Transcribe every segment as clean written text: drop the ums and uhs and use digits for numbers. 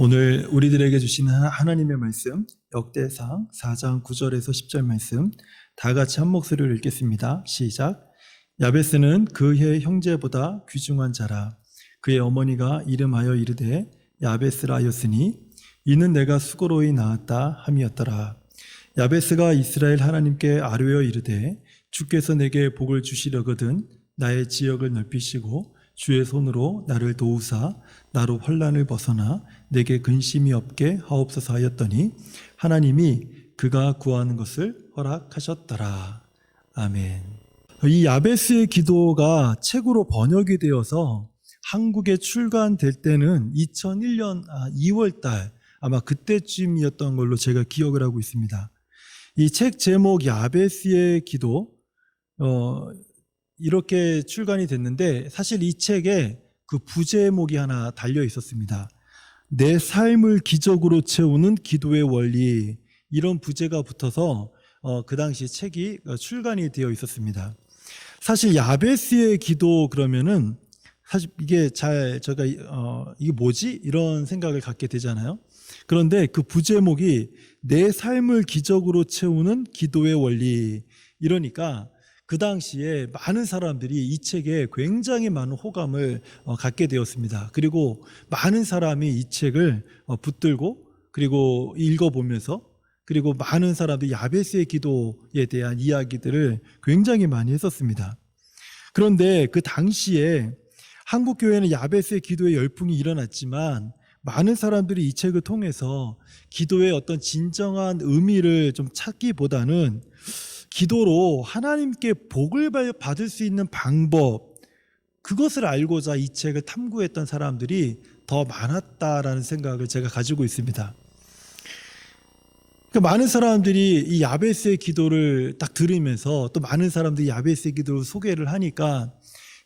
오늘 우리들에게 주시는 하나님의 말씀 역대상 4장 9절에서 10절 말씀 다 같이 한 목소리로 읽겠습니다. 시작. 야베스는 그의 형제보다 귀중한 자라. 그의 어머니가 이름하여 이르되 야베스라 하였으니 이는 내가 수고로이 낳았다 함이었더라. 야베스가 이스라엘 하나님께 아뢰어 이르되 주께서 내게 복을 주시려거든 나의 지역을 넓히시고 주의 손으로 나를 도우사 나로 환난을 벗어나 내게 근심이 없게 하옵소서 하였더니 하나님이 그가 구하는 것을 허락하셨더라. 아멘. 이 야베스의 기도가 책으로 번역이 되어서 한국에 출간될 때는 2001년 2월달 아마 그때쯤이었던 걸로 제가 기억을 하고 있습니다. 이 책 제목 야베스의 기도 이렇게 출간이 됐는데 사실 이 책에 그 부제목이 하나 달려 있었습니다. 내 삶을 기적으로 채우는 기도의 원리, 이런 부제가 붙어서 그 당시 책이 출간이 되어 있었습니다. 사실 야베스의 기도 그러면은 사실 이게 제가 이게 뭐지? 이런 생각을 갖게 되잖아요. 그런데 그 부제목이 내 삶을 기적으로 채우는 기도의 원리, 이러니까 그 당시에 많은 사람들이 이 책에 굉장히 많은 호감을 갖게 되었습니다. 그리고 많은 사람이 이 책을 붙들고 그리고 읽어보면서 그리고 많은 사람들이 야베스의 기도에 대한 이야기들을 굉장히 많이 했었습니다. 그런데 그 당시에 한국 교회는 야베스의 기도에 열풍이 일어났지만 많은 사람들이 이 책을 통해서 기도의 어떤 진정한 의미를 좀 찾기보다는 기도로 하나님께 복을 받을 수 있는 방법, 그것을 알고자 이 책을 탐구했던 사람들이 더 많았다라는 생각을 제가 가지고 있습니다. 그러니까 많은 사람들이 이 야베스의 기도를 딱 들으면서 또 많은 사람들이 야베스의 기도를 소개를 하니까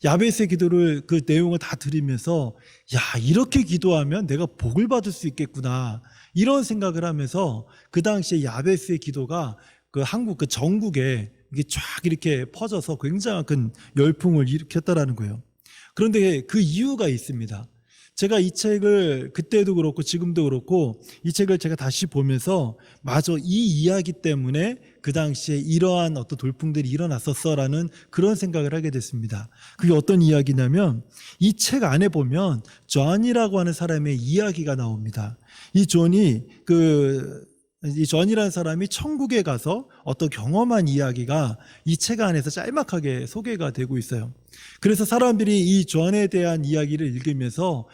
야베스의 기도를 그 내용을 다 들으면서 야, 이렇게 기도하면 내가 복을 받을 수 있겠구나, 이런 생각을 하면서 그 당시에 야베스의 기도가 그 한국 그 전국에 이게 쫙 이렇게 퍼져서 굉장한 큰 열풍을 일으켰다라는 거예요. 그런데 그 이유가 있습니다. 제가 이 책을 그때도 그렇고 지금도 그렇고 이 책을 제가 다시 보면서 맞아, 이 이야기 때문에 그 당시에 이러한 어떤 돌풍들이 일어났었어라는 그런 생각을 하게 됐습니다. 그게 어떤 이야기냐면 이 책 안에 보면 존이라고 하는 사람의 이야기가 나옵니다. 이 존이라는 사람이 천국에 가서 어떤 경험한 이야기가 이 책 안에서 짤막하게 소개가 되고 있어요. 그래서 사람들이 이 존에 대한 이야기를 읽으면서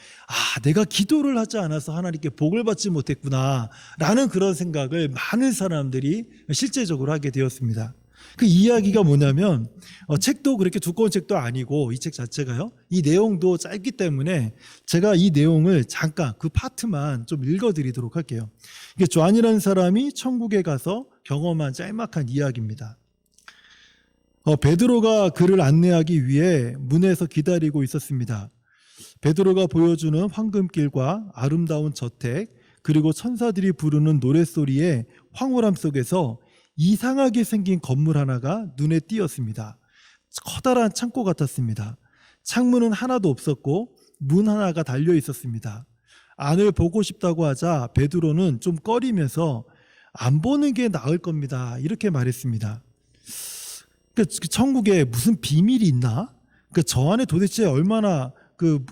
내가 기도를 하지 않아서 하나님께 복을 받지 못했구나 라는 그런 생각을 많은 사람들이 실제적으로 하게 되었습니다. 그 이야기가 뭐냐면 책도 그렇게 두꺼운 책도 아니고 이 책 자체가요, 이 내용도 짧기 때문에 제가 이 내용을 잠깐 그 파트만 좀 읽어드리도록 할게요. 이게 존이라는 사람이 천국에 가서 경험한 짤막한 이야기입니다. 베드로가 그를 안내하기 위해 문에서 기다리고 있었습니다. 베드로가 보여주는 황금길과 아름다운 저택, 그리고 천사들이 부르는 노랫소리의 황홀함 속에서 이상하게 생긴 건물 하나가 눈에 띄었습니다. 커다란 창고 같았습니다. 창문은 하나도 없었고 문 하나가 달려 있었습니다. 안을 보고 싶다고 하자 베드로는 좀 꺼리면서 안 보는 게 나을 겁니다, 이렇게 말했습니다. 그 천국에 무슨 비밀이 있나? 저 안에 도대체 얼마나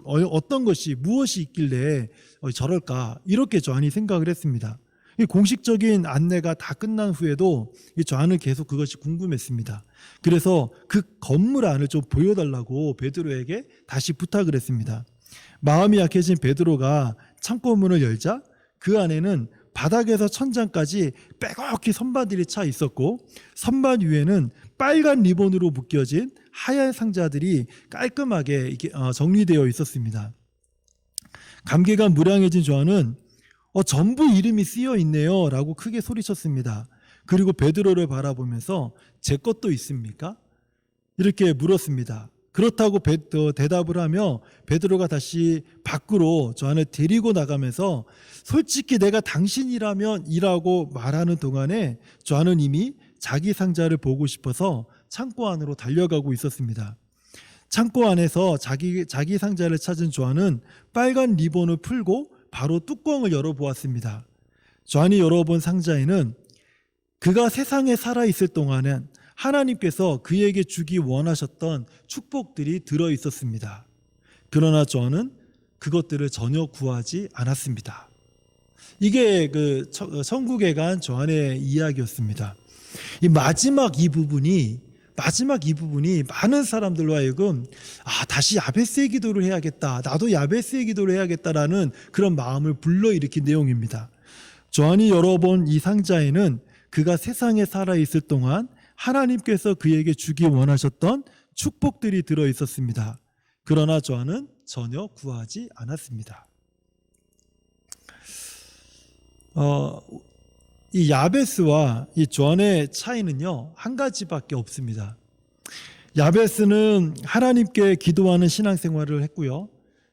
어떤 것이 무엇이 있길래 저럴까, 이렇게 존이 생각을 했습니다. 공식적인 안내가 다 끝난 후에도 존은 계속 그것이 궁금했습니다. 그래서 그 건물 안을 좀 보여달라고 베드로에게 다시 부탁을 했습니다. 마음이 약해진 베드로가 창고문을 열자 그 안에는 바닥에서 천장까지 빼곡히 선반들이 차 있었고 선반 위에는 빨간 리본으로 묶여진 하얀 상자들이 깔끔하게 정리되어 있었습니다. 감개가 무량해진 존은 전부 이름이 쓰여 있네요 라고 크게 소리쳤습니다. 그리고 베드로를 바라보면서 제 것도 있습니까? 이렇게 물었습니다. 그렇다고 대답을 하며 베드로가 다시 밖으로 존을 데리고 나가면서 솔직히 내가 당신이라면 이라고 말하는 동안에 존은 이미 자기 상자를 보고 싶어서 창고 안으로 달려가고 있었습니다. 창고 안에서 자기 상자를 찾은 존은 빨간 리본을 풀고 바로 뚜껑을 열어보았습니다. 조한이 열어본 상자에는 그가 세상에 살아있을 동안은 하나님께서 그에게 주기 원하셨던 축복들이 들어있었습니다. 그러나 저는 그것들을 전혀 구하지 않았습니다. 이게 그 천국에 간 조한의 이야기였습니다. 이 마지막 이 부분이 많은 사람들로 하여금 다시 야베스의 기도를 해야겠다. 나도 야베스의 기도를 해야겠다라는 그런 마음을 불러일으킨 내용입니다. 조한이 열어본 이 상자에는 그가 세상에 살아있을 동안 하나님께서 그에게 주기 원하셨던 축복들이 들어있었습니다. 그러나 조한은 전혀 구하지 않았습니다. 이 야베스와 이 조한의 차이는요, 한 가지밖에 없습니다. 야베스는 하나님께 기도하는 신앙생활을 했고요,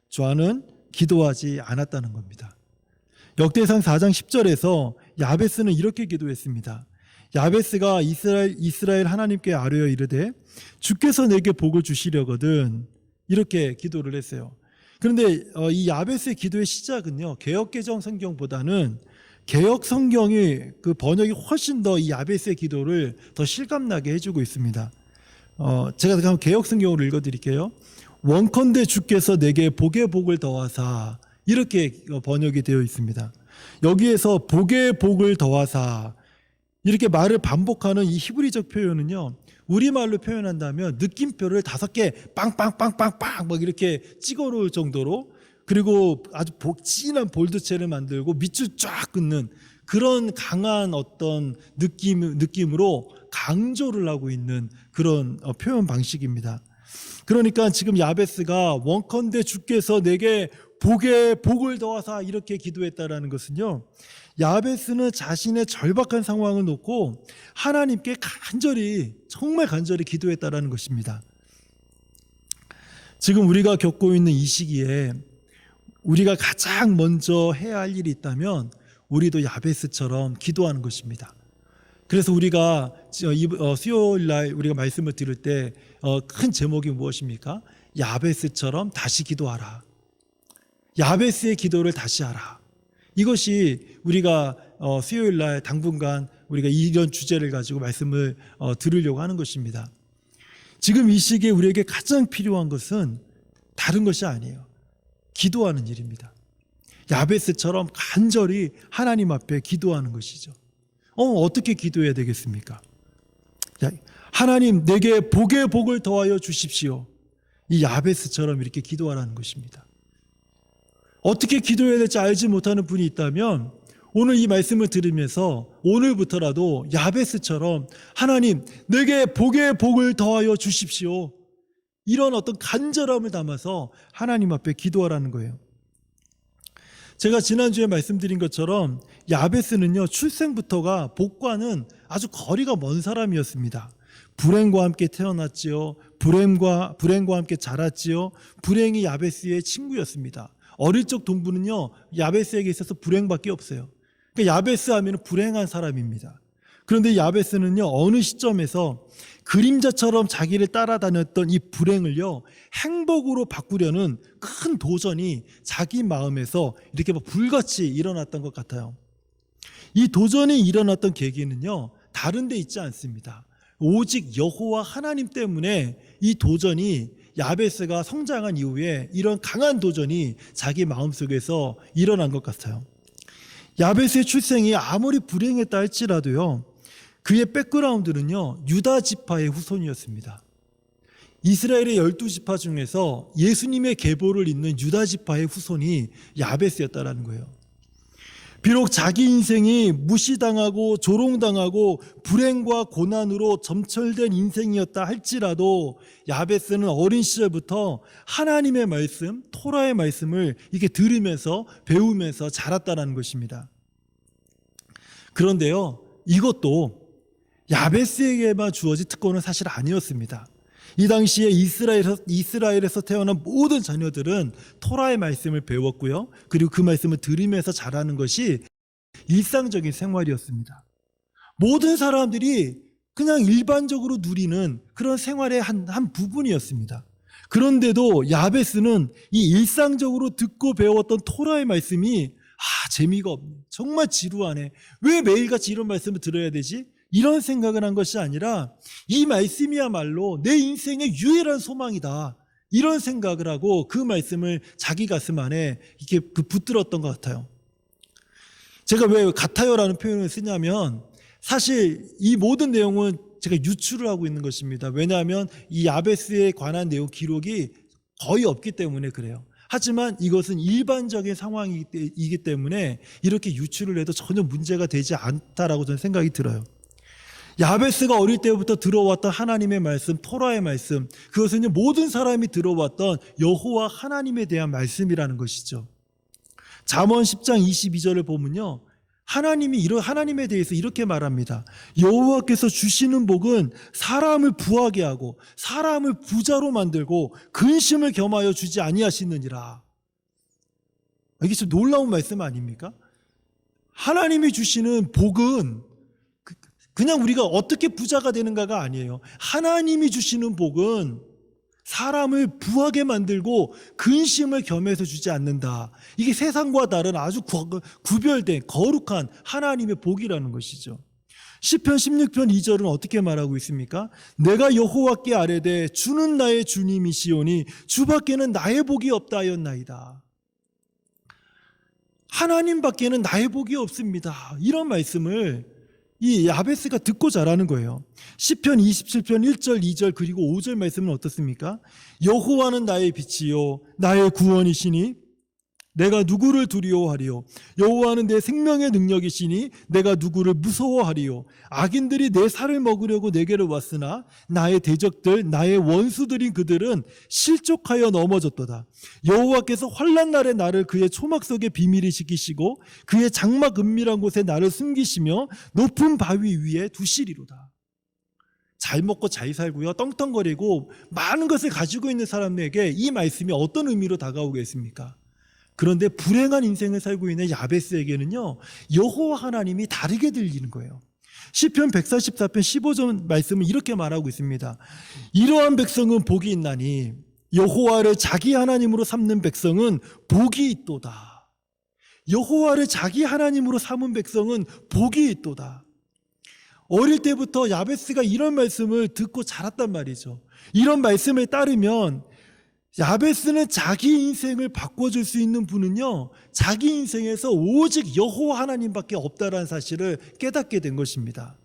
조한은 기도하지 않았다는 겁니다. 역대상 4장 10절에서 야베스는 이렇게 기도했습니다. 야베스가 이스라엘 하나님께 아뢰어 이르되 주께서 내게 복을 주시려거든, 이렇게 기도를 했어요. 그런데 이 야베스의 기도의 시작은요, 개역개정 성경보다는 개역 성경이 그 번역이 훨씬 더 이 야베스의 기도를 더 실감나게 해주고 있습니다. 제가 그럼 개역 성경으로 읽어드릴게요. 원컨대 주께서 내게 복의 복을 더하사, 이렇게 번역이 되어 있습니다. 여기에서 복의 복을 더하사, 이렇게 말을 반복하는 이 히브리적 표현은요, 우리말로 표현한다면 느낌표를 5개 빵빵빵빵빵 막 이렇게 찍어 놓을 정도로, 그리고 아주 진한 볼드체를 만들고 밑줄 쫙 긋는 그런 강한 어떤 느낌으로 강조를 하고 있는 그런 표현 방식입니다. 그러니까 지금 야베스가 원컨대 주께서 내게 복의 복을 더하사, 이렇게 기도했다라는 것은요, 야베스는 자신의 절박한 상황을 놓고 하나님께 정말 간절히 기도했다라는 것입니다. 지금 우리가 겪고 있는 이 시기에 우리가 가장 먼저 해야 할 일이 있다면 우리도 야베스처럼 기도하는 것입니다. 그래서 우리가 수요일 날 우리가 말씀을 들을 때 큰 제목이 무엇입니까? 야베스처럼 다시 기도하라. 야베스의 기도를 다시 하라. 이것이 우리가 수요일 날 당분간 우리가 이런 주제를 가지고 말씀을 들으려고 하는 것입니다. 지금 이 시기에 우리에게 가장 필요한 것은 다른 것이 아니에요. 기도하는 일입니다. 야베스처럼 간절히 하나님 앞에 기도하는 것이죠. 어떻게 기도해야 되겠습니까? 하나님, 내게 복의 복을 더하여 주십시오. 이 야베스처럼 이렇게 기도하라는 것입니다. 어떻게 기도해야 될지 알지 못하는 분이 있다면 오늘 이 말씀을 들으면서 오늘부터라도 야베스처럼 하나님, 내게 복의 복을 더하여 주십시오, 이런 어떤 간절함을 담아서 하나님 앞에 기도하라는 거예요. 제가 지난주에 말씀드린 것처럼 야베스는요, 출생부터가 복과는 아주 거리가 먼 사람이었습니다. 불행과 함께 태어났지요. 불행과 함께 자랐지요. 불행이 야베스의 친구였습니다. 어릴 적 동부는요, 야베스에게 있어서 불행밖에 없어요. 그러니까 야베스 하면 불행한 사람입니다. 그런데 야베스는요, 어느 시점에서 그림자처럼 자기를 따라다녔던 이 불행을요, 행복으로 바꾸려는 큰 도전이 자기 마음에서 이렇게 불같이 일어났던 것 같아요. 이 도전이 일어났던 계기는요, 다른 데 있지 않습니다. 오직 여호와 하나님 때문에 이 도전이, 야베스가 성장한 이후에 이런 강한 도전이 자기 마음속에서 일어난 것 같아요. 야베스의 출생이 아무리 불행했다 할지라도요, 그의 백그라운드는요, 유다 지파의 후손이었습니다. 이스라엘의 12지파 중에서 예수님의 계보를 잇는 유다 지파의 후손이 야베스였다라는 거예요. 비록 자기 인생이 무시당하고 조롱당하고 불행과 고난으로 점철된 인생이었다 할지라도 야베스는 어린 시절부터 하나님의 말씀, 토라의 말씀을 이렇게 들으면서 배우면서 자랐다는 것입니다. 그런데요, 이것도 야베스에게만 주어진 특권은 사실 아니었습니다. 이 당시에 이스라엘에서 태어난 모든 자녀들은 토라의 말씀을 배웠고요, 그리고 그 말씀을 들으면서 자라는 것이 일상적인 생활이었습니다. 모든 사람들이 그냥 일반적으로 누리는 그런 생활의 한 부분이었습니다. 그런데도 야베스는 이 일상적으로 듣고 배웠던 토라의 말씀이 재미가 없네. 정말 지루하네. 왜 매일같이 이런 말씀을 들어야 되지? 이런 생각을 한 것이 아니라 이 말씀이야말로 내 인생의 유일한 소망이다. 이런 생각을 하고 그 말씀을 자기 가슴 안에 이렇게 붙들었던 것 같아요. 제가 왜 같아요라는 표현을 쓰냐면 사실 이 모든 내용은 제가 유추를 하고 있는 것입니다. 왜냐하면 이 야베스에 관한 내용 기록이 거의 없기 때문에 그래요. 하지만 이것은 일반적인 상황이기 때문에 이렇게 유추를 해도 전혀 문제가 되지 않다라고 저는 생각이 들어요. 야베스가 어릴 때부터 들어왔던 하나님의 말씀, 토라의 말씀, 그것은 모든 사람이 들어왔던 여호와 하나님에 대한 말씀이라는 것이죠. 잠언 10장 22절을 보면요, 하나님에 대해서 이렇게 말합니다. 여호와께서 주시는 복은 사람을 부하게 하고 사람을 부자로 만들고 근심을 겸하여 주지 아니하시느니라. 이게 좀 놀라운 말씀 아닙니까? 하나님이 주시는 복은 그냥 우리가 어떻게 부자가 되는가가 아니에요. 하나님이 주시는 복은 사람을 부하게 만들고 근심을 겸해서 주지 않는다. 이게 세상과 다른 아주 구별된 거룩한 하나님의 복이라는 것이죠. 시편 16편 2절은 어떻게 말하고 있습니까? 내가 여호와께 아뢰되 주는 나의 주님이시오니 주밖에는 나의 복이 없다 하였나이다. 하나님밖에는 나의 복이 없습니다. 이런 말씀을 이 야베스가 듣고 자라는 거예요. 시편 27편 1절 2절 그리고 5절 말씀은 어떻습니까? 여호와는 나의 빛이요 나의 구원이시니 내가 누구를 두려워하리요? 여호와는 내 생명의 능력이시니 내가 누구를 무서워하리요? 악인들이 내 살을 먹으려고 내게로 왔으나 나의 대적들 나의 원수들인 그들은 실족하여 넘어졌도다. 여호와께서 환난 날에 나를 그의 초막 속에 비밀히 지키시고 그의 장막 은밀한 곳에 나를 숨기시며 높은 바위 위에 두시리로다. 잘 먹고 잘 살고요, 떵떵거리고 많은 것을 가지고 있는 사람에게 이 말씀이 어떤 의미로 다가오겠습니까? 그런데 불행한 인생을 살고 있는 야베스에게는요, 여호와 하나님이 다르게 들리는 거예요. 시편 144편 15절 말씀은 이렇게 말하고 있습니다. 이러한 백성은 복이 있나니 여호와를 자기 하나님으로 삼는 백성은 복이 있도다. 여호와를 자기 하나님으로 삼은 백성은 복이 있도다. 어릴 때부터 야베스가 이런 말씀을 듣고 자랐단 말이죠. 이런 말씀에 따르면 야베스는 자기 인생을 바꿔줄 수 있는 분은요, 자기 인생에서 오직 여호와 하나님밖에 없다라는 사실을 깨닫게 된 것입니다.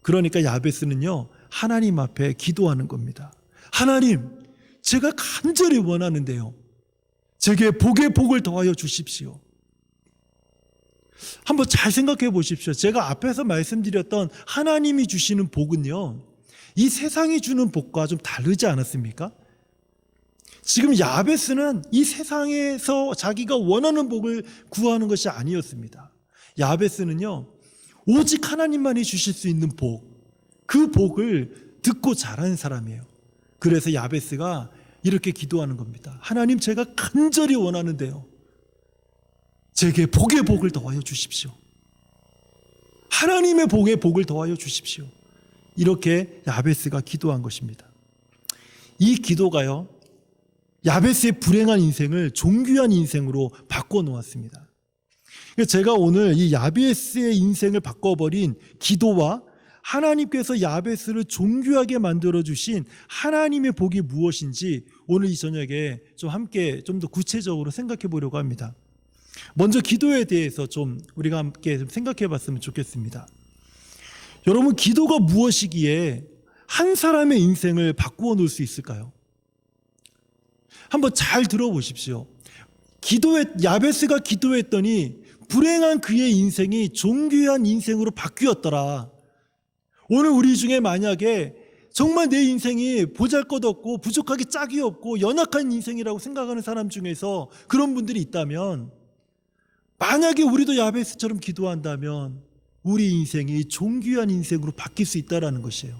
그러니까 야베스는요, 하나님 앞에 기도하는 겁니다. 하나님, 제가 간절히 원하는데요, 제게 복의 복을 더하여 주십시오. 한번 잘 생각해 보십시오. 제가 앞에서 말씀드렸던 하나님이 주시는 복은요, 이 세상이 주는 복과 좀 다르지 않았습니까? 지금 야베스는 이 세상에서 자기가 원하는 복을 구하는 것이 아니었습니다. 야베스는요, 오직 하나님만이 주실 수 있는 복, 그 복을 듣고 자란 사람이에요. 그래서 야베스가 이렇게 기도하는 겁니다. 하나님, 제가 간절히 원하는데요, 제게 복의 복을 더하여 주십시오. 하나님의 복의 복을 더하여 주십시오. 이렇게 야베스가 기도한 것입니다. 이 기도가요, 야베스의 불행한 인생을 존귀한 인생으로 바꿔놓았습니다. 제가 오늘 이 야베스의 인생을 바꿔버린 기도와 하나님께서 야베스를 존귀하게 만들어주신 하나님의 복이 무엇인지 오늘 이 저녁에 좀 함께 좀 더 구체적으로 생각해 보려고 합니다. 먼저 기도에 대해서 좀 우리가 함께 좀 생각해 봤으면 좋겠습니다. 여러분, 기도가 무엇이기에 한 사람의 인생을 바꾸어 놓을 수 있을까요? 한번 잘 들어보십시오. 야베스가 기도했더니 불행한 그의 인생이 존귀한 인생으로 바뀌었더라. 오늘 우리 중에 만약에 정말 내 인생이 보잘것없고 부족하게 짝이 없고 연약한 인생이라고 생각하는 사람 중에서 그런 분들이 있다면, 만약에 우리도 야베스처럼 기도한다면 우리 인생이 존귀한 인생으로 바뀔 수 있다는 것이에요.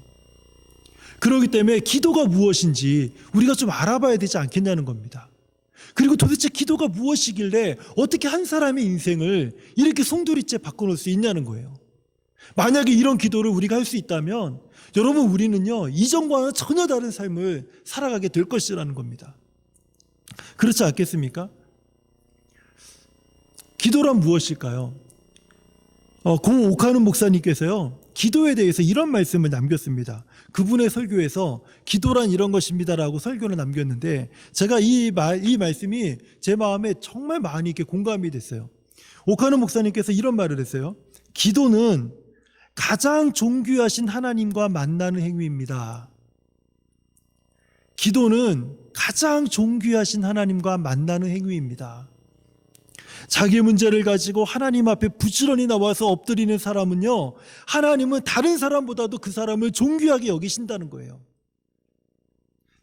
그렇기 때문에 기도가 무엇인지 우리가 좀 알아봐야 되지 않겠냐는 겁니다. 그리고 도대체 기도가 무엇이길래 어떻게 한 사람의 인생을 이렇게 송두리째 바꿔놓을 수 있냐는 거예요. 만약에 이런 기도를 우리가 할 수 있다면 여러분, 우리는요, 이전과는 전혀 다른 삶을 살아가게 될 것이라는 겁니다. 그렇지 않겠습니까? 기도란 무엇일까요? 고 오카노 목사님께서요, 기도에 대해서 이런 말씀을 남겼습니다. 그분의 설교에서 기도란 이런 것입니다라고 설교를 남겼는데, 제가 이 말씀이 제 마음에 정말 많이 이렇게 공감이 됐어요. 오카노 목사님께서 이런 말을 했어요. 기도는 가장 존귀하신 하나님과 만나는 행위입니다. 기도는 가장 존귀하신 하나님과 만나는 행위입니다. 자기 문제를 가지고 하나님 앞에 부지런히 나와서 엎드리는 사람은요, 하나님은 다른 사람보다도 그 사람을 존귀하게 여기신다는 거예요.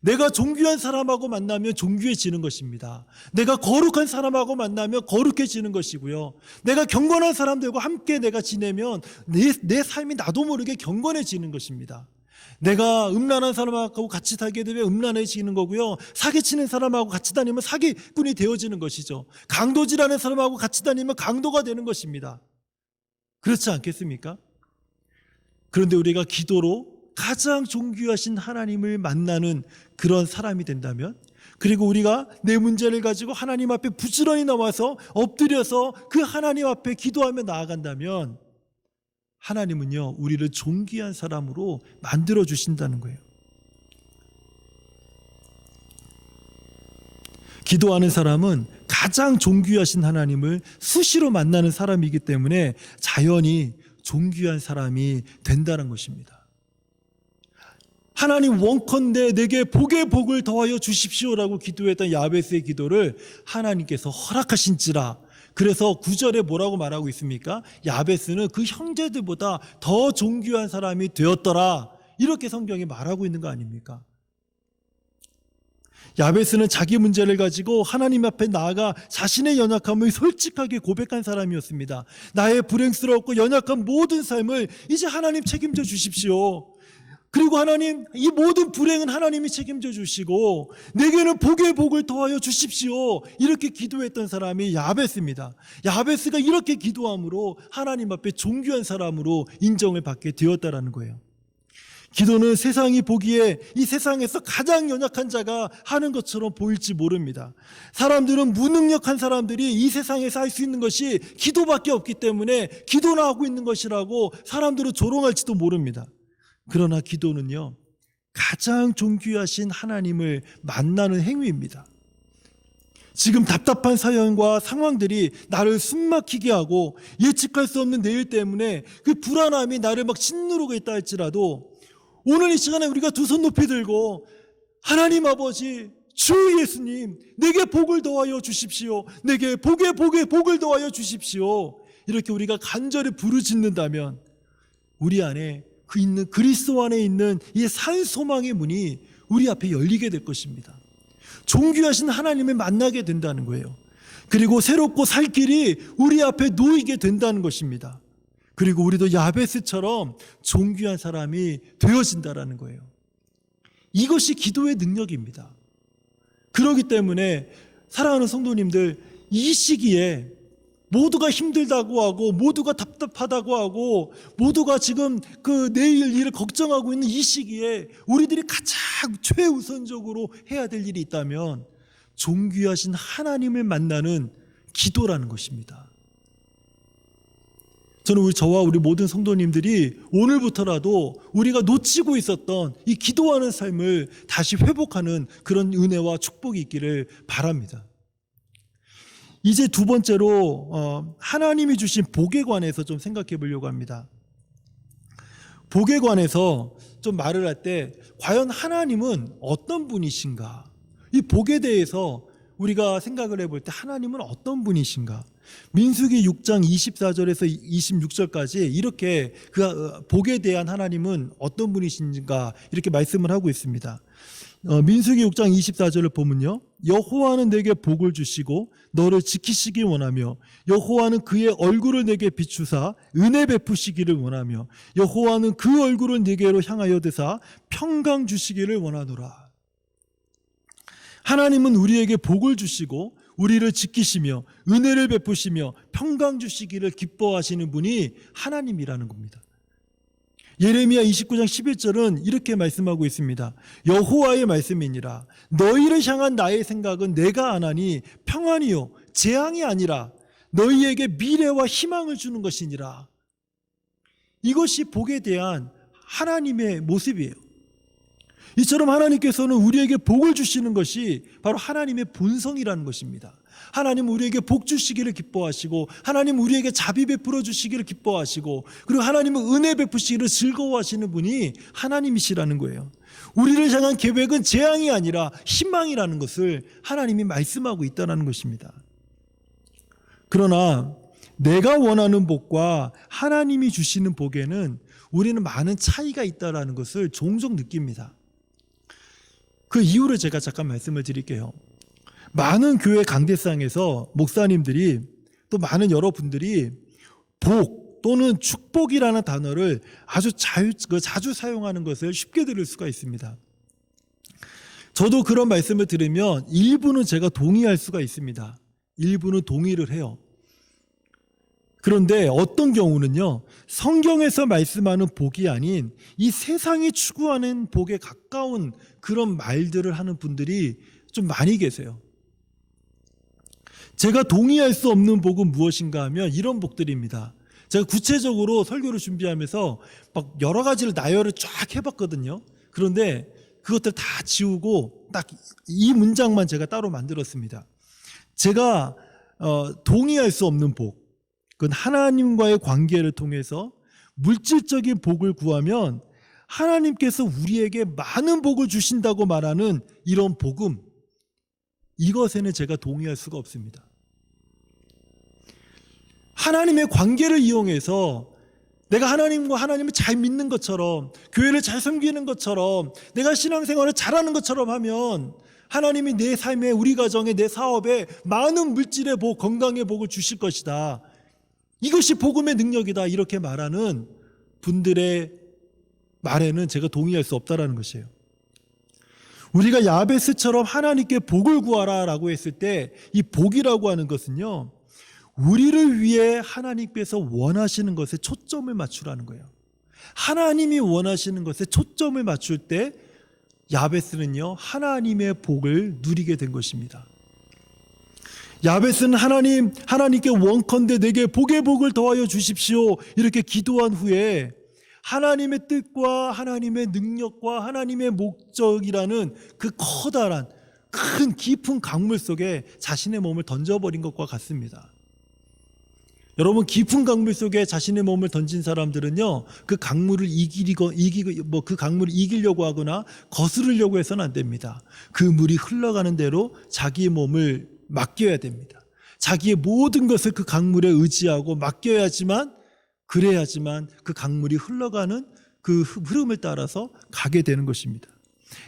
내가 존귀한 사람하고 만나면 존귀해지는 것입니다. 내가 거룩한 사람하고 만나면 거룩해지는 것이고요. 내가 경건한 사람들과 함께 내가 지내면 내 삶이 나도 모르게 경건해지는 것입니다. 내가 음란한 사람하고 같이 살게 되면 음란해지는 거고요. 사기치는 사람하고 같이 다니면 사기꾼이 되어지는 것이죠. 강도질하는 사람하고 같이 다니면 강도가 되는 것입니다. 그렇지 않겠습니까? 그런데 우리가 기도로 가장 존귀하신 하나님을 만나는 그런 사람이 된다면, 그리고 우리가 내 문제를 가지고 하나님 앞에 부지런히 나와서 엎드려서 그 하나님 앞에 기도하며 나아간다면, 하나님은요, 우리를 존귀한 사람으로 만들어 주신다는 거예요. 기도하는 사람은 가장 존귀하신 하나님을 수시로 만나는 사람이기 때문에 자연히 존귀한 사람이 된다는 것입니다. 하나님 원컨대 내게 복의 복을 더하여 주십시오라고 기도했던 야베스의 기도를 하나님께서 허락하신지라. 그래서 9절에 뭐라고 말하고 있습니까? 야베스는 그 형제들보다 더 존귀한 사람이 되었더라. 이렇게 성경이 말하고 있는 거 아닙니까? 야베스는 자기 문제를 가지고 하나님 앞에 나아가 자신의 연약함을 솔직하게 고백한 사람이었습니다. 나의 불행스럽고 연약한 모든 삶을 이제 하나님 책임져 주십시오. 그리고 하나님, 이 모든 불행은 하나님이 책임져 주시고 내게는 복의 복을 더하여 주십시오. 이렇게 기도했던 사람이 야베스입니다. 야베스가 이렇게 기도함으로 하나님 앞에 존귀한 사람으로 인정을 받게 되었다라는 거예요. 기도는 세상이 보기에 이 세상에서 가장 연약한 자가 하는 것처럼 보일지 모릅니다. 사람들은 무능력한 사람들이 이 세상에서 할 수 있는 것이 기도밖에 없기 때문에 기도나 하고 있는 것이라고 사람들은 조롱할지도 모릅니다. 그러나 기도는요, 가장 존귀하신 하나님을 만나는 행위입니다. 지금 답답한 사연과 상황들이 나를 숨막히게 하고 예측할 수 없는 내일 때문에 그 불안함이 나를 막 짓누르고 있다 할지라도, 오늘 이 시간에 우리가 두 손 높이 들고 하나님 아버지, 주 예수님, 내게 복을 더하여 주십시오. 내게 복의 복을 더하여 주십시오. 이렇게 우리가 간절히 부르짖는다면 우리 안에 그리스도 안에 있는 이 산 소망의 문이 우리 앞에 열리게 될 것입니다. 존귀하신 하나님을 만나게 된다는 거예요. 그리고 새롭고 살 길이 우리 앞에 놓이게 된다는 것입니다. 그리고 우리도 야베스처럼 존귀한 사람이 되어진다는 거예요. 이것이 기도의 능력입니다. 그렇기 때문에 사랑하는 성도님들, 이 시기에 모두가 힘들다고 하고 모두가 답답하다고 하고 모두가 지금 그 내일 일을 걱정하고 있는 이 시기에 우리들이 가장 최우선적으로 해야 될 일이 있다면 존귀하신 하나님을 만나는 기도라는 것입니다. 저는 저와 우리 모든 성도님들이 오늘부터라도 우리가 놓치고 있었던 이 기도하는 삶을 다시 회복하는 그런 은혜와 축복이 있기를 바랍니다. 이제 두 번째로 하나님이 주신 복에 관해서 좀 생각해 보려고 합니다. 복에 관해서 좀 말을 할 때 과연 하나님은 어떤 분이신가? 이 복에 대해서 우리가 생각을 해볼 때 하나님은 어떤 분이신가? 민수기 6장 24절에서 26절까지 이렇게 그 복에 대한 하나님은 어떤 분이신가 이렇게 말씀을 하고 있습니다. 민수기 6장 24절을 보면요, 여호와는 내게 복을 주시고 너를 지키시기 원하며 여호와는 그의 얼굴을 내게 비추사 은혜 베푸시기를 원하며 여호와는 그 얼굴을 네게로 향하여 드사 평강 주시기를 원하노라. 하나님은 우리에게 복을 주시고 우리를 지키시며 은혜를 베푸시며 평강 주시기를 기뻐하시는 분이 하나님이라는 겁니다. 예레미야 29장 11절은 이렇게 말씀하고 있습니다. 여호와의 말씀이니라. 너희를 향한 나의 생각은 내가 아나니 평안이요 재앙이 아니라 너희에게 미래와 희망을 주는 것이니라. 이것이 복에 대한 하나님의 모습이에요. 이처럼 하나님께서는 우리에게 복을 주시는 것이 바로 하나님의 본성이라는 것입니다. 하나님 우리에게 복 주시기를 기뻐하시고, 하나님 우리에게 자비 베풀어 주시기를 기뻐하시고, 그리고 하나님은 은혜 베푸시기를 즐거워하시는 분이 하나님이시라는 거예요. 우리를 향한 계획은 재앙이 아니라 희망이라는 것을 하나님이 말씀하고 있다는 것입니다. 그러나 내가 원하는 복과 하나님이 주시는 복에는 우리는 많은 차이가 있다는 것을 종종 느낍니다. 그 이유를 제가 잠깐 말씀을 드릴게요. 많은 교회 강대상에서 목사님들이, 또 많은 여러분들이 복 또는 축복이라는 단어를 아주 자주 사용하는 것을 쉽게 들을 수가 있습니다. 저도 그런 말씀을 들으면 일부는 제가 동의할 수가 있습니다. 일부는 동의를 해요. 그런데 어떤 경우는요, 성경에서 말씀하는 복이 아닌 이 세상이 추구하는 복에 가까운 그런 말들을 하는 분들이 좀 많이 계세요. 제가 동의할 수 없는 복은 무엇인가 하면 이런 복들입니다. 제가 구체적으로 설교를 준비하면서 막 여러 가지를 나열을 쫙 해봤거든요. 그런데 그것들 다 지우고 딱 이 문장만 제가 따로 만들었습니다. 제가 동의할 수 없는 복, 그건 하나님과의 관계를 통해서 물질적인 복을 구하면 하나님께서 우리에게 많은 복을 주신다고 말하는 이런 복음, 이것에는 제가 동의할 수가 없습니다. 하나님의 관계를 이용해서 내가 하나님을 잘 믿는 것처럼, 교회를 잘 섬기는 것처럼, 내가 신앙생활을 잘하는 것처럼 하면 하나님이 내 삶에, 우리 가정에, 내 사업에 많은 물질의 복, 건강의 복을 주실 것이다. 이것이 복음의 능력이다. 이렇게 말하는 분들의 말에는 제가 동의할 수 없다라는 것이에요. 우리가 야베스처럼 하나님께 복을 구하라 라고 했을 때 이 복이라고 하는 것은요, 우리를 위해 하나님께서 원하시는 것에 초점을 맞추라는 거예요. 하나님이 원하시는 것에 초점을 맞출 때 야베스는요, 하나님의 복을 누리게 된 것입니다. 야베스는 하나님께 원컨대 내게 복의 복을 더하여 주십시오 이렇게 기도한 후에 하나님의 뜻과 하나님의 능력과 하나님의 목적이라는 그 커다란 큰 깊은 강물 속에 자신의 몸을 던져버린 것과 같습니다. 여러분, 깊은 강물 속에 자신의 몸을 던진 사람들은요, 그 강물을 그 강물을 이기려고 하거나 거스르려고 해서는 안 됩니다. 그 물이 흘러가는 대로 자기의 몸을 맡겨야 됩니다. 자기의 모든 것을 그 강물에 의지하고 맡겨야지만, 그래야지만 그 강물이 흘러가는 그 흐름을 따라서 가게 되는 것입니다.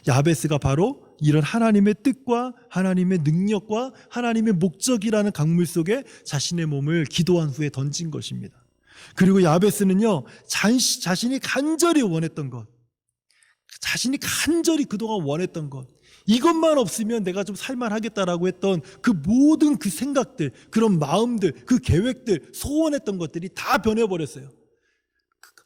야베스가 바로 이런 하나님의 뜻과 하나님의 능력과 하나님의 목적이라는 강물 속에 자신의 몸을 기도한 후에 던진 것입니다. 그리고 야베스는요, 자신이 간절히 원했던 것, 자신이 간절히 그동안 원했던 것, 이것만 없으면 내가 좀 살만하겠다라고 했던 그 모든 그 생각들, 그런 마음들, 그 계획들, 소원했던 것들이 다 변해버렸어요.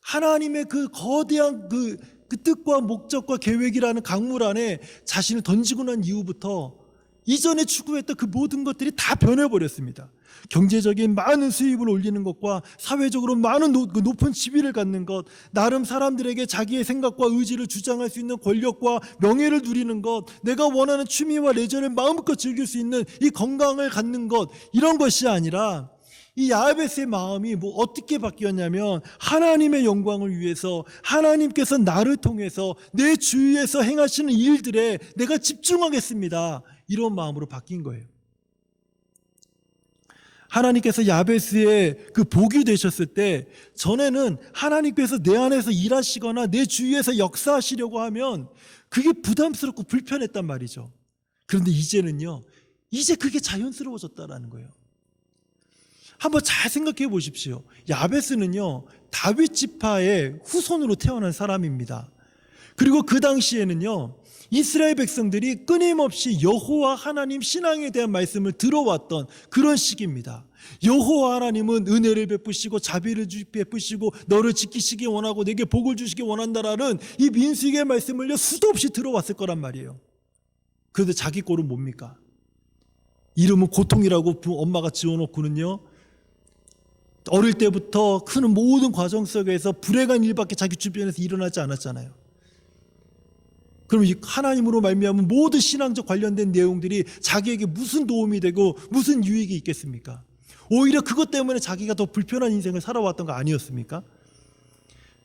하나님의 그 거대한 그 뜻과 목적과 계획이라는 강물 안에 자신을 던지고 난 이후부터 이전에 추구했던 그 모든 것들이 다 변해버렸습니다. 경제적인 많은 수입을 올리는 것과 사회적으로 많은 높은 지위를 갖는 것, 나름 사람들에게 자기의 생각과 의지를 주장할 수 있는 권력과 명예를 누리는 것, 내가 원하는 취미와 레저를 마음껏 즐길 수 있는 이 건강을 갖는 것, 이런 것이 아니라 이 야베스의 마음이 어떻게 바뀌었냐면, 하나님의 영광을 위해서 하나님께서 나를 통해서 내 주위에서 행하시는 일들에 내가 집중하겠습니다, 이런 마음으로 바뀐 거예요. 하나님께서 야베스의 그 복이 되셨을 때, 전에는 하나님께서 내 안에서 일하시거나 내 주위에서 역사하시려고 하면 그게 부담스럽고 불편했단 말이죠. 그런데 이제는요, 이제 그게 자연스러워졌다라는 거예요. 한번 잘 생각해 보십시오. 야베스는요, 다윗 지파의 후손으로 태어난 사람입니다. 그리고 그 당시에는요, 이스라엘 백성들이 끊임없이 여호와 하나님 신앙에 대한 말씀을 들어왔던 그런 시기입니다. 여호와 하나님은 은혜를 베푸시고 자비를 베푸시고 너를 지키시기 원하고 내게 복을 주시기 원한다라는 이 민수기의 말씀을 수도 없이 들어왔을 거란 말이에요. 그런데 자기 꼴은 뭡니까? 이름은 고통이라고 엄마가 지어놓고는요, 어릴 때부터 크는 모든 과정 속에서 불행한 일밖에 자기 주변에서 일어나지 않았잖아요. 그럼 이 하나님으로 말미암은 모든 신앙적 관련된 내용들이 자기에게 무슨 도움이 되고 무슨 유익이 있겠습니까? 오히려 그것 때문에 자기가 더 불편한 인생을 살아왔던 거 아니었습니까?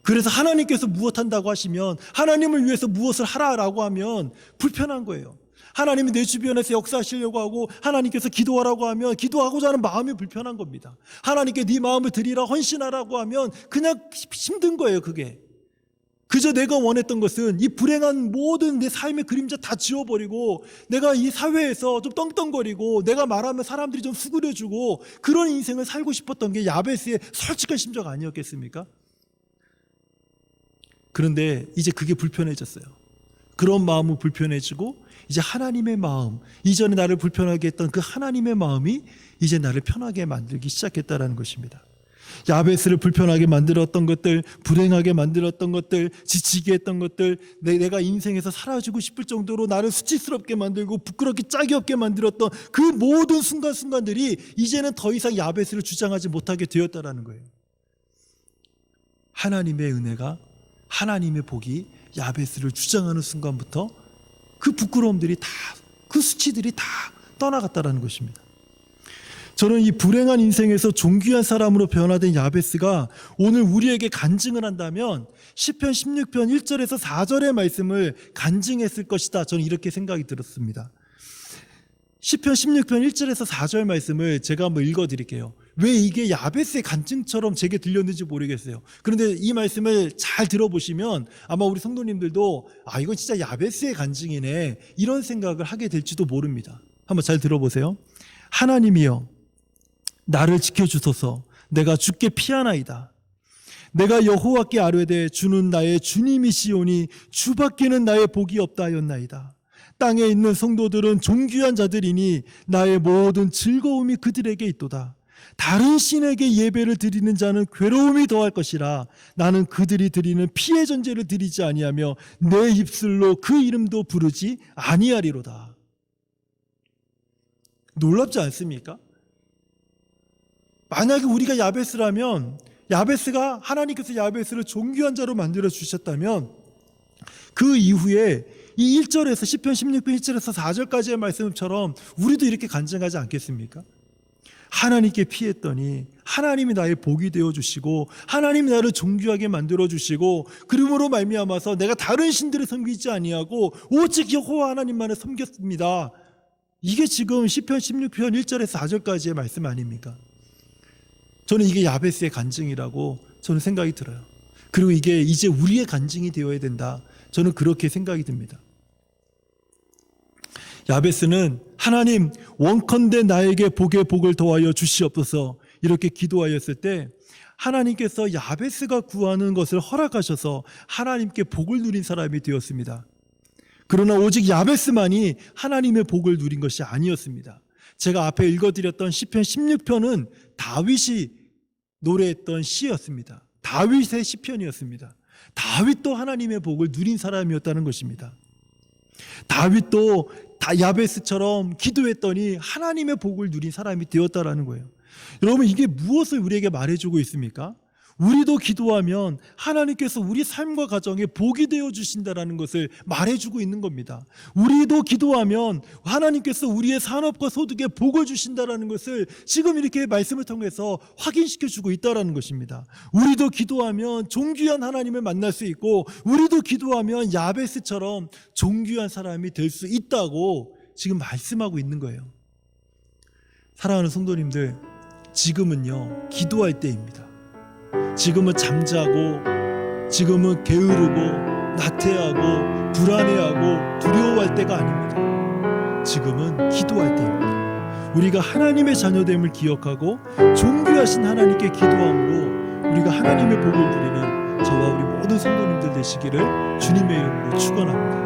그래서 하나님께서 무엇한다고 하시면, 하나님을 위해서 무엇을 하라라고 하면 불편한 거예요. 하나님이 내 주변에서 역사하시려고 하고 하나님께서 기도하라고 하면 기도하고자 하는 마음이 불편한 겁니다. 하나님께 네 마음을 드리라 헌신하라고 하면 그냥 힘든 거예요. 그게 그저 내가 원했던 것은 이 불행한 모든 내 삶의 그림자 다 지워버리고 내가 이 사회에서 좀 떵떵거리고 내가 말하면 사람들이 좀 수그려주고 그런 인생을 살고 싶었던 게 야베스의 솔직한 심정 아니었겠습니까? 그런데 이제 그게 불편해졌어요. 그런 마음은 불편해지고 이제 하나님의 마음, 이전에 나를 불편하게 했던 그 하나님의 마음이 이제 나를 편하게 만들기 시작했다는 것입니다. 야베스를 불편하게 만들었던 것들, 불행하게 만들었던 것들, 지치게 했던 것들, 내가 인생에서 사라지고 싶을 정도로 나를 수치스럽게 만들고 부끄럽게 짝이 없게 만들었던 그 모든 순간순간들이 이제는 더 이상 야베스를 주장하지 못하게 되었다는 거예요. 하나님의 은혜가, 하나님의 복이 야베스를 주장하는 순간부터 그 부끄러움들이 다, 그 수치들이 다 떠나갔다는 것입니다. 저는 이 불행한 인생에서 존귀한 사람으로 변화된 야베스가 오늘 우리에게 간증을 한다면 시편 16편 1절에서 4절의 말씀을 간증했을 것이다. 저는 이렇게 생각이 들었습니다. 시편 16편 1절에서 4절 말씀을 제가 한번 읽어드릴게요. 왜 이게 야베스의 간증처럼 제게 들렸는지 모르겠어요. 그런데 이 말씀을 잘 들어보시면 아마 우리 성도님들도 이건 진짜 야베스의 간증이네 이런 생각을 하게 될지도 모릅니다. 한번 잘 들어보세요. 하나님이여 나를 지켜주소서. 내가 주께 피하나이다. 내가 여호와께 아뢰되 주는 나의 주님이시오니 주밖에는 나의 복이 없다 하였나이다. 땅에 있는 성도들은 존귀한 자들이니 나의 모든 즐거움이 그들에게 있도다. 다른 신에게 예배를 드리는 자는 괴로움이 더할 것이라. 나는 그들이 드리는 피의 전제를 드리지 아니하며 내 입술로 그 이름도 부르지 아니하리로다. 놀랍지 않습니까? 만약에 우리가 야베스라면, 야베스가 하나님께서 야베스를 존귀한 자로 만들어 주셨다면 그 이후에 이 1절에서 시편 16편 1절에서 4절까지의 말씀처럼 우리도 이렇게 간증하지 않겠습니까? 하나님께 피했더니 하나님이 나의 복이 되어주시고 하나님이 나를 존귀하게 만들어주시고 그러므로 말미암아서 내가 다른 신들을 섬기지 아니하고 오직 여호와 하나님만을 섬겼습니다. 이게 지금 시편 16편 1절에서 4절까지의 말씀 아닙니까? 저는 이게 야베스의 간증이라고 저는 생각이 들어요. 그리고 이게 이제 우리의 간증이 되어야 된다. 저는 그렇게 생각이 듭니다. 야베스는 하나님 원컨대 나에게 복에 복을 더하여 주시옵소서 이렇게 기도하였을 때 하나님께서 야베스가 구하는 것을 허락하셔서 하나님께 복을 누린 사람이 되었습니다. 그러나 오직 야베스만이 하나님의 복을 누린 것이 아니었습니다. 제가 앞에 읽어드렸던 시편 16편은 다윗이 노래했던 시였습니다. 다윗의 시편이었습니다. 다윗도 하나님의 복을 누린 사람이었다는 것입니다. 다윗도 야베스처럼 기도했더니 하나님의 복을 누린 사람이 되었다라는 거예요. 여러분, 이게 무엇을 우리에게 말해주고 있습니까? 우리도 기도하면 하나님께서 우리 삶과 가정에 복이 되어 주신다라는 것을 말해주고 있는 겁니다. 우리도 기도하면 하나님께서 우리의 산업과 소득에 복을 주신다라는 것을 지금 이렇게 말씀을 통해서 확인시켜주고 있다라는 것입니다. 우리도 기도하면 존귀한 하나님을 만날 수 있고 우리도 기도하면 야베스처럼 존귀한 사람이 될 수 있다고 지금 말씀하고 있는 거예요. 사랑하는 성도님들, 지금은요 기도할 때입니다. 지금은 잠자고, 지금은 게으르고, 나태하고, 불안해하고, 두려워할 때가 아닙니다. 지금은 기도할 때입니다. 우리가 하나님의 자녀됨을 기억하고 존귀하신 하나님께 기도함으로 우리가 하나님의 복을 누리는 저와 우리 모든 성도님들 되시기를 주님의 이름으로 축원합니다.